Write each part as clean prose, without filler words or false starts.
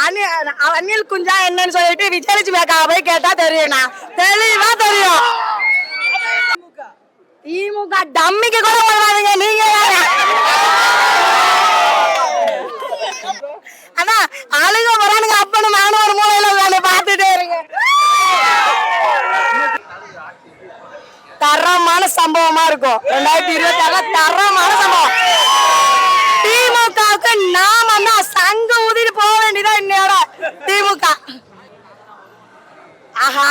அணில் குஞ்சா என்னன்னு சொல்லிட்டு விஜயலட்சுமி அக்கா போய் கேட்டா தெரியும்ண்ணா, தெளிவா தெரியும். திமுக டம்மிக்கு கூட வருவாங்க நீங்க. ஆனா அழுக வரானுங்க அப்பனு நானும் ஒரு மூலையில பாத்துட்டே இருங்க. தரமான சம்பவமா இருக்கும் 2026 தரமான சம்பவம். திமுகவுக்கு நாம தான் சங்க ஊதிட்டு போக வேண்டியதா இன்னையோட திமுக. ஆஹா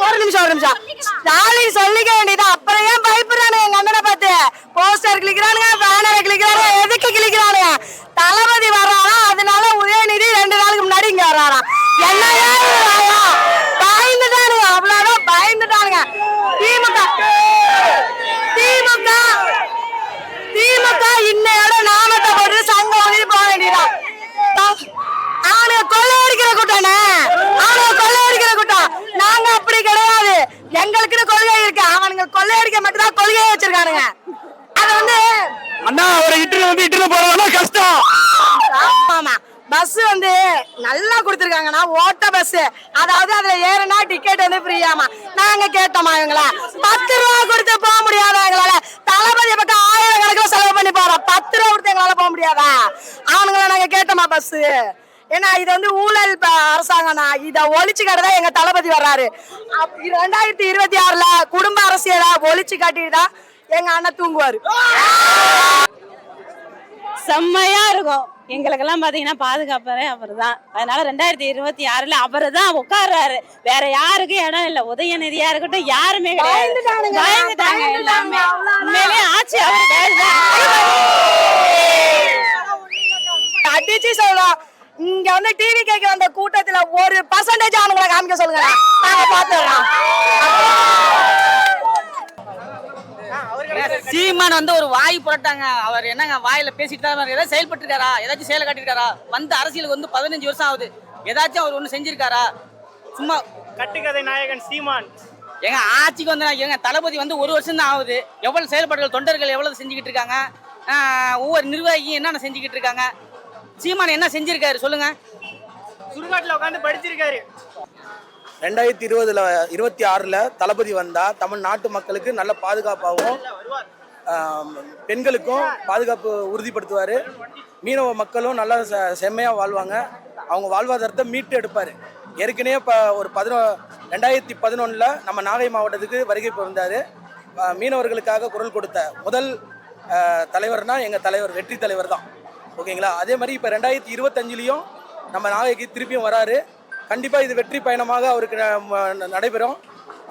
ஒரு நிமிஷம் ஸ்டாலின் சொல்லிக்க வேண்டியதா. அப்புறம் ஏன் பயப்படுறானுங்க எங்க அண்ணனை பார்த்து? போஸ்டர் கிளிக்கிறானுங்க, பேனர் கிளிக்கிறானுங்க, எதுக்கு கிளிக்கிறானுங்க? தளபதி வர்றாரா, அதனால உதயநிதி 2 நாளுக்கு முன்னாடி இங்க வர்றாரா. என்ன பயந்துட்டானுங்க, அவ்வளவுதான் பயந்துட்டானுங்க. திமுக இன்னையோட நாமத்தை போட்டு சங்க ஊதிட்டு போக வேண்டியதா. அவனுக்கு கொள்ளையடிக்கிற கூட்டானே, அவனுக்கு கொள்ளையடிக்கிற கூட்டம். நாங்க அப்படி கிடையாது, எங்களுக்குன்னு கொள்கை இருக்கு. அவனுங்க கொள்ளையடிக்க மட்டும் தான் கொள்கையை வச்சிருக்கானுங்க. அது வந்து அண்ணா ஒரு இட்டு போறதுனா கஷ்டம். ஆமா பஸ் வந்து நல்லா கொடுத்துருக்காங்கன்னா ஓட்ட பஸ், அதாவது அதுல ஏறினா டிக்கெட் வந்து ஃப்ரீயாமா. நாங்க கேட்டோமா இவங்கள 10 ரூபா கொடுத்து போக முடியாதா எங்களால? தளபதி பக்கம் 1000 கணக்கில் செலவு பண்ணி போறோம், 10 ரூபா கொடுத்து எங்களால போக முடியாதா? அவனுங்கள நாங்க கேட்டோமா பஸ்? ஏன்னா இது வந்து ஊழல் அரசாங்கம் தான், இதை ஒழிச்சு காட்டுதான் எங்க தளபதி வர்றாரு. 2026 குடும்ப அரசியலை ஒழிச்சு காட்டிட்டு தான் எங்க அண்ணன் தூங்குவாரு. செம்மையா இருக்கும். எங்களுக்கெல்லாம் பாத்தீங்கன்னா பாதுகாப்பறே அவர் தான். அதனால 2026 அவரு தான் உட்கார்றாரு. வேற யாருக்கும் இடம் இல்ல. உதயநிதியா இருக்கட்டும் யாருமே கிடையாது, பயந்துட்டாங்க எல்லாமே. உண்மையிலே ஆட்சி அவர் அடிச்சு சொல்லலாம். இங்க வந்து டிவி கேட்க வந்த கூட்டத்துல 1% அவனுங்களை காமிக்க சொல்லுங்க, நாங்க பாத்துறோம். சீமான் வந்து ஒரு வாய் புரட்டாங்க. அவர் என்னங்க வாயில பேசிட்டு தான் ஏதாவது செயல்பட்டு இருக்காரா? ஏதாச்சும் செயலை காட்டிருக்காரா? வந்து அரசியலுக்கு வந்து 15 வருஷம் ஆகுது. ஏதாச்சும் அவர் ஒண்ணு செஞ்சிருக்காரா? சும்மா கட்டுக்கதை நாயகன் சீமான் எங்க ஆட்சிக்கு வந்து எங்க தளபதி வந்து 1 வருஷம் தான் ஆகுது. எவ்வளவு செயல்பாடுகள் தொண்டர்கள் எவ்வளவு செஞ்சுக்கிட்டு இருக்காங்க, ஒவ்வொரு நிர்வாகியும் என்னென்ன செஞ்சுக்கிட்டு இருக்காங்க. சீமான் என்ன செஞ்சிருக்காரு சொல்லுங்க? சுடுகாட்டுல உட்காந்து படிச்சிருக்காரு. 2026 தளபதி வந்தா தமிழ்நாட்டு மக்களுக்கு நல்ல பாதுகாப்பாகவும் பெண்களுக்கும் பாதுகாப்பு உறுதிப்படுத்துவார். மீனவ மக்களும் நல்லா செம்மையாக வாழ்வாங்க. அவங்க வாழ்வாதாரத்தை மீட்டு எடுப்பார். ஏற்கனவே இப்போ ஒரு 2011 நம்ம நாகை மாவட்டத்துக்கு வருகை வந்தார். மீனவர்களுக்காக குரல் கொடுத்த முதல் தலைவர்னா எங்கள் தலைவர் வெற்றி தலைவர் தான். ஓகேங்களா? அதே மாதிரி இப்போ 2025 நம்ம நாகைக்கு திருப்பியும் வராரு. கண்டிப்பாக இது வெற்றி பயணமாக அவருக்கு நடைபெறும்.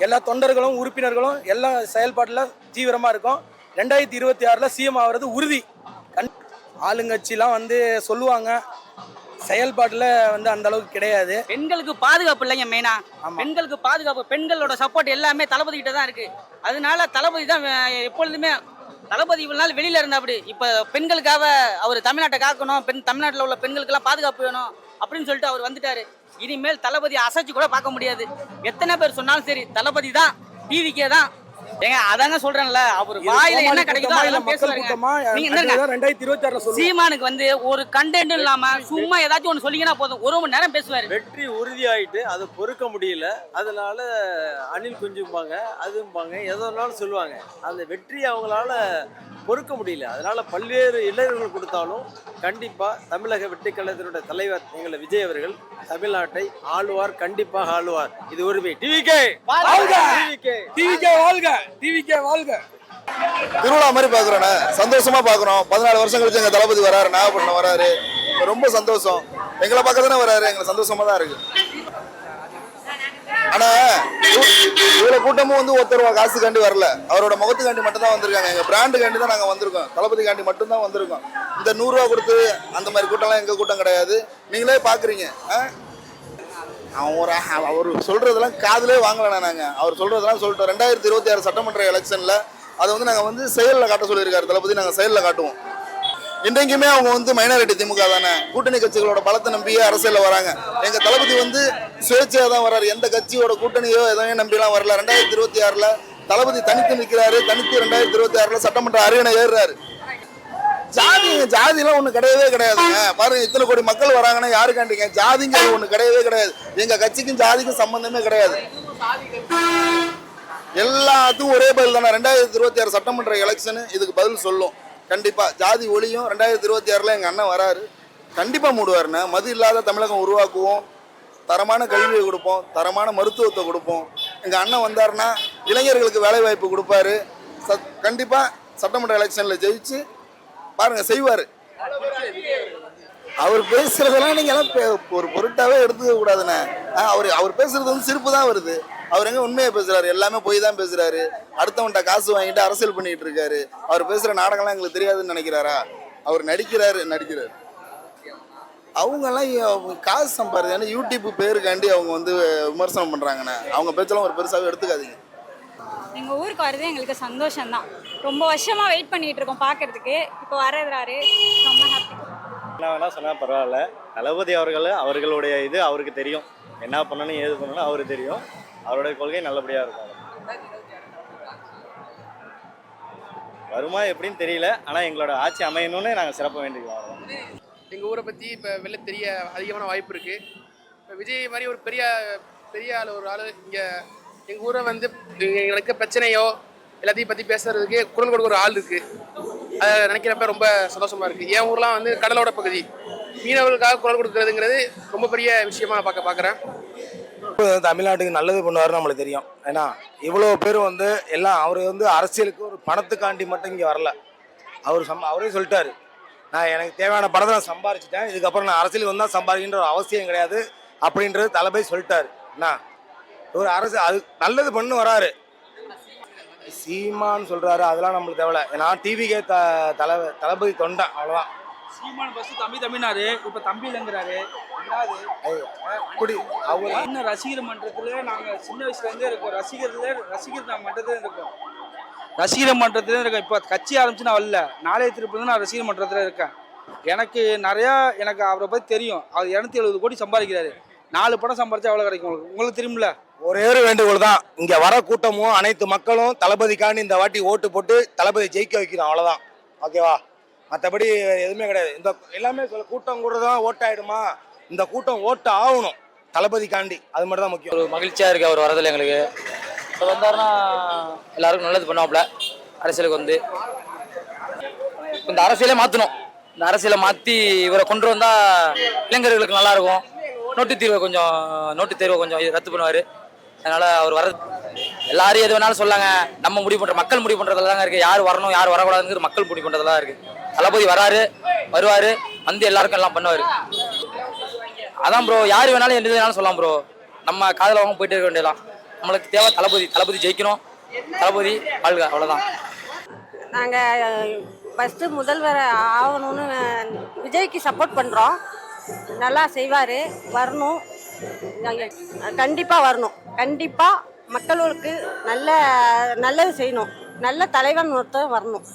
எல்லா தொண்டர்களும் உறுப்பினர்களும் எல்லா செயல்பாட்டில் தீவிரமாக இருக்கும். 2026 சிஎம் ஆகிறது உறுதி. ஆளுங்கட்சிலாம் வந்து சொல்லுவாங்க, செயல்பாட்டில் வந்து அந்த அளவுக்கு கிடையாது. பெண்களுக்கு பாதுகாப்பு இல்லைங்க. மெயினா பெண்களுக்கு பாதுகாப்பு, பெண்களோட சப்போர்ட் எல்லாமே தளபதி கிட்ட தான் இருக்கு. அதனால தளபதி தான் எப்பொழுதுமே. தளபதி இவ்வளவு நாள் வெளியில இருந்தா அப்படி, இப்ப பெண்களுக்காக அவர் தமிழ்நாட்டை காக்கணும், தமிழ்நாட்டில் உள்ள பெண்களுக்கு எல்லாம் பாதுகாப்பு வேணும் அப்படின்னு சொல்லிட்டு அவர் வந்துட்டாரு. இனிமேல் தளபதி அசைச்சு கூட பார்க்க முடியாது. எத்தனை பேர் சொன்னாலும் சரி, தளபதி தான், டிவிக்கே தான். ஏங்க அதாங்க சொல்றேன்ல, அவர் வாயில என்ன கிடைக்குதோ அதெல்லாம் பேசுவாருங்க. சீமானுக்கு வந்து ஒரு கண்டென்ட் இல்லாம சும்மா ஏதாச்சும் ஒண்ணு சொல்லிங்கன்னா போதும், 1 மணி நேரம் பேசுவாரு. வெற்றி உறுதியாயிட்டு அதை பொறுக்க முடியல. அதனால அணில் குஞ்சும்பாங்க, அதும்பாங்க, எதனாலும் சொல்லுவாங்க. அந்த வெற்றி அவங்களால பொறுக்க முடியல. அதனால பல்வேறு இளைஞர்கள் கொடுத்தாலும் கண்டிப்பா தமிழக வெற்றி கழகத்தினுடைய தலைவர் எங்களை விஜய் அவர்கள் தமிழ்நாட்டை ஆளுவார், கண்டிப்பாக ஆளுவார். இது உரிமை. டிவிகே வாழ்க, டிவிகே வாழ்க, டிவிகே வாழ்க. திருவிழா மாதிரி பாக்குறோண்ணே, சந்தோஷமா பாக்குறோம். 14 வருஷம் கழிச்சு எங்க தளபதி வராரு, நாகப்பட்டினம் வராரு, ரொம்ப சந்தோஷம். எங்களை பார்க்க தானே வராரு, எங்களுக்கு சந்தோஷமா தான் இருக்கு. ஆனா இவ்வளவு கூட்டமும் வந்து ஒருத்தர் காசுக்காண்டி வரல, அவரோட முகத்துக்காண்டி மட்டும் தான் வந்திருக்காங்க. எங்க பிராண்டுக்காண்டி தான் நாங்க வந்திருக்கோம், தளபதிக்காண்டி மட்டும் தான் வந்திருக்கோம். இந்த 100 ரூபா கொடுத்து அந்த மாதிரி கூட்டம்லாம் எங்க கூட்டம் கிடையாது. நீங்களே பாக்குறீங்க. அவர் சொல்றதெல்லாம் காதுலே வாங்கலாம். நாங்க அவர் சொல்றதெல்லாம் சொல்லிட்டோம். 2026 சட்டமன்ற எலெக்ஷன்ல அதை வந்து நாங்க வந்து செயலில் காட்ட சொல்லியிருக்காரு தளபதி. நாங்க செயலில் காட்டுவோம். இன்றைக்குமே அவங்க வந்து மைனாரிட்டி திமுக தானே, கூட்டணி கட்சிகளோட பலத்தை நம்பியே அரசியலில் வராங்க. எங்க தளபதி வந்து சுயேட்சையா தான் வர்றாரு, எந்த கட்சியோட கூட்டணியோ எதையும் நம்பிலாம் வரல. 2026 தளபதி தனித்து நிற்கிறாரு. தனித்து 2026 சட்டமன்ற அரியணை ஏறுறாரு. ஜாதிலாம் ஒண்ணு கிடையவே கிடையாதுங்க. பாருங்க இத்தனை கோடி மக்கள் வராங்கன்னா யாருக்காண்டிங்க? ஜாதிங்கிறது ஒண்ணு கிடையவே கிடையாது. எங்க கட்சிக்கும் ஜாதிக்கும் சம்பந்தமே கிடையாது. எல்லாத்துக்கும் ஒரே பதில் தானே. 2026 சட்டமன்ற எலெக்ஷன் இதுக்கு பதில் சொல்லும். கண்டிப்பா ஜாதி ஒழியும். 2026 எங்க அண்ணன் வராரு, கண்டிப்பா மூடுவாருண்ணே. மது இல்லாத தமிழகம் உருவாக்குவோம், தரமான கல்வியை கொடுப்போம், தரமான மருத்துவத்தை கொடுப்போம். எங்க அண்ணன் வந்தாருன்னா இளைஞர்களுக்கு வேலை வாய்ப்பு கொடுப்பாரு. கண்டிப்பா சட்டமன்ற எலெக்ஷன்ல ஜெயிச்சு பாருங்க செய்வாரு. அவர் பேசுறதெல்லாம் நீங்க எல்லாம் ஒரு பொருட்டாவே எடுத்துக்க கூடாதுண்ணே. அவர் பேசுறது வந்து சிரிப்பு தான் வருது. அவர் எங்க உண்மையை பேசுறாரு? எல்லாமே போய் தான் பேசுறாரு. அடுத்தவன்ட்ட காசு வாங்கிட்டு அரசியல் பண்ணிட்டு இருக்காரு. அவர் பேசுற நாடகம்லாம் எங்களுக்கு தெரியாதுன்னு நினைக்கிறாரா? அவர் நடிக்கிறாரு. அவங்கெல்லாம் காசு சம்பாருது. ஏன்னா யூடியூப் பேருக்காண்டி அவங்க வந்து விமர்சனம் பண்றாங்கண்ணே. அவங்க பேச்செல்லாம் ஒரு பெருசாவே எடுத்துக்காதீங்க. எங்கள் ஊருக்கு வரது எங்களுக்கு சந்தோஷம்தான். ரொம்ப வருஷமாக வெயிட் பண்ணிகிட்டு இருக்கோம் பார்க்கறதுக்கு. இப்போ வரதுறாரு, ரொம்ப ஹாப்பி. என்ன வேணால் சொன்னால் பரவாயில்ல. தளபதி அவர்களுடைய இது அவருக்கு தெரியும். என்ன பண்ணணும் ஏது பண்ணணும் அவருக்கு தெரியும். அவருடைய கொள்கை நல்லபடியாக இருக்கும். வருமா எப்படின்னு தெரியல. ஆனால் எங்களோட ஆட்சி அமையணும்னு நாங்கள் சிறப்பாக வேண்டிக்கிறோம். எங்கள் ஊரை பற்றி இப்போ வெளில தெரிய அதிகமான வாய்ப்பு இருக்குது. இப்போ விஜய் மாதிரி ஒரு பெரிய ஆள் ஒரு ஆள் இங்கே எங்கள் ஊரை வந்து எங்களுக்கு பிரச்சனையோ எல்லாத்தையும் பற்றி பேசுறதுக்கு குரல் கொடுக்க ஒரு ஆள் இருக்குது. அதை நினைக்கிறப்ப ரொம்ப சந்தோஷமாக இருக்குது. என் ஊர்லாம் வந்து கடலோட பகுதி. மீனவர்களுக்காக குரல் கொடுக்குறதுங்கிறது ரொம்ப பெரிய விஷயமா நான் பார்க்குறேன். தமிழ்நாட்டுக்கு நல்லது பண்ணுவாருன்னு நம்மளுக்கு தெரியும். ஏன்னா இவ்வளோ பேர் வந்து எல்லாம் அவர் வந்து அரசியலுக்கு ஒரு பணத்துக்காண்டி மட்டும் இங்கே வரல. அவரே சொல்லிட்டாரு, நான் எனக்கு தேவையான பணத்தை நான் சம்பாரிச்சிட்டேன், இதுக்கப்புறம் நான் அரசியலுக்கு வந்தால் சம்பாதிக்கின்ற ஒரு அவசியம் கிடையாது அப்படின்றது தளபதி சொல்லிட்டாரு. என்ன ஒரு அரசு அது நல்லது பண்ணு வராரு. சீமான்னு சொல்றாரு, அதெல்லாம் நம்மளுக்கு தேவையில்ல. நான் டிவிக்கே தளபதி தொண்டன், அவ்வளோதான். சீமான் பஸ் தமிழ்னாரு, இப்ப தம்பி இல்லைங்கிறாரு. அவர் இன்னும் ரசிகர் மன்றத்துல நாங்க சின்ன வயசுல இருந்தே இருக்கோம். ரசிகர் மன்றத்துல இருக்கோம். ரசிகர் மன்றத்துல இருக்கேன். இப்போ கட்சி ஆரம்பிச்சு நான் வரல. நாளைய திருப்பி நான் ரசிகர் மன்றத்துல இருக்கேன். எனக்கு அவரை பத்தி தெரியும். அவர் 270 கோடி சம்பாதிக்கிறாரு. 4 படம் சம்பாதிச்சா எவ்வளவு கிடைக்கும் உங்களுக்கு தெரியுமில்ல? ஒரே ஒரு வேண்டுகோள் தான், இங்க வர கூட்டமும் அனைத்து மக்களும் தளபதிக்காண்டி இந்த வாட்டி ஓட்டு போட்டு தளபதி ஜெயிக்க வைக்கணும், அவ்வளவுதான். ஓகேவா? மற்றபடி எதுவுமே கிடையாது. இந்த எல்லாமே கூட்டம் கூட தான் ஓட்டாயிடுமா? இந்த கூட்டம் ஓட்டு ஆகணும் தளபதிக்காண்டி, அது மட்டும் தான் முக்கியம். ஒரு மகிழ்ச்சியா இருக்கு அவர் வரதில்லை எங்களுக்கு. இப்போ வந்தாருன்னா எல்லாருக்கும் நல்லது பண்ணுவாப்புல. அரசியலுக்கு வந்து இந்த அரசியலே மாற்றணும். இந்த அரசியலை மாற்றி இவரை கொண்டு வந்தால் இளைஞர்களுக்கு நல்லா இருக்கும். நோட்டு தேர்வை கொஞ்சம் ரத்து பண்ணுவார். அதனால் அவர் வர்றது எல்லாரும் எது வேணாலும் சொல்லாங்க. நம்ம முடிவு பண்ணுற மக்கள் முடிவு பண்ணுறதுல தாங்க இருக்குது. யார் வரணும் யார் வரக்கூடாதுங்கிற மக்கள் முடிவு பண்ணுறதுல தான் இருக்குது. தளபதி வருவார், வந்து எல்லாருக்கும் எல்லாம் பண்ணுவார். அதான் ப்ரோ, யார் வேணாலும் எது வேணாலும் சொல்லலாம் ப்ரோ. நம்ம காதல வாங்க போயிட்டே இருக்க வேண்டியதான். நம்மளுக்கு தேவை தளபதி ஜெயிக்கணும், தளபதி வாழ்க, அவ்வளோதான். நாங்கள் ஃபஸ்ட்டு முதல்வர் ஆகணும்னு விஜய்க்கு சப்போர்ட் பண்ணுறோம். நல்லா செய்வார், வரணும், கண்டிப்பாக வரணும். கண்டிப்பாக மக்களுக்கு நல்லது செய்யணும். நல்ல தலைவன் ஒருத்தர் வரணும்.